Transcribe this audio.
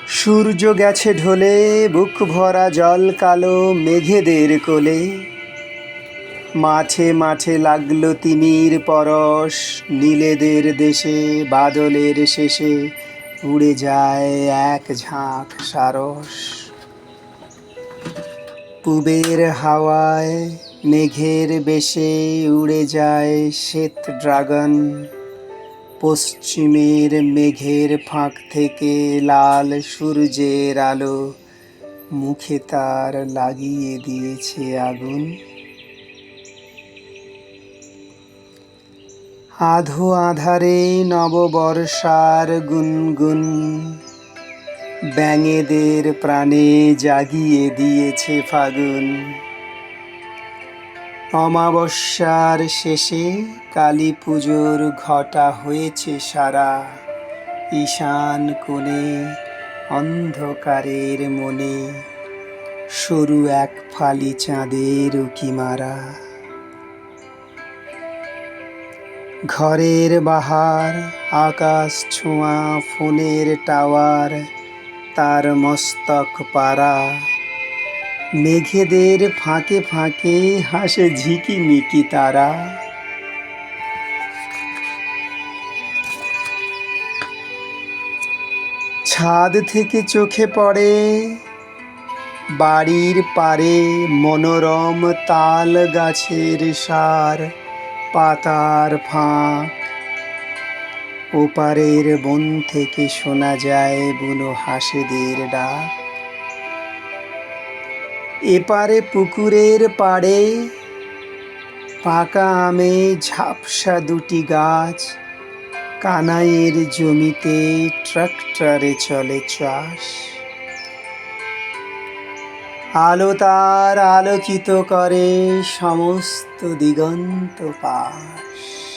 সূর্য গেছে ঢলে, বুক ভরা জল কালো মেঘেদের কোলে। মাঠে মাঠে লাগলো তিমির পরশ, নীলেদের দেশে বাদলের শেষে উড়ে যায় এক ঝাঁক সারস। পূবের হাওয়ায় মেঘের বেশে উড়ে যায় শ্বেত ড্রাগন। পশ্চিমের মেঘের ফাঁক থেকে লাল সূর্যের আলো মুখে তার লাগিয়ে দিয়েছে আগুন। আধো আধারে নববর্ষার গুনগুন ব্যাঙেদের প্রাণে জাগিয়ে দিয়েছে ফাগুন। অমাবস্যার শেষে কালী পুজোর ঘটা হয়েছে সারা। ঈশান কোণে অন্ধকারের মনে সরু এক ফালি চাঁদের উকি মারা। ঘরের বাহার আকাশ ছোঁয়া ফোনের টাওয়ার তার মস্তক পারা। মেঘেদের ফাঁকে ফাঁকে হাসে ঝিকিমিকি তারা। ছাদ থেকে চোখে পড়ে বাড়ির পারে মনোরম তাল গাছের সার পাতার ফাঁক। ওপারের বন থেকে শোনা যায় বুনো হাঁসেদের ডাক। এপারে পুকুরের পাড়ে পাকা আমে ঝাপসা দুটি গাছ। কানাইয়ের জমিতে ট্রাক্টরে চলে চাষ। আলো তার আলোকিত করে সমস্ত দিগন্ত পাশ।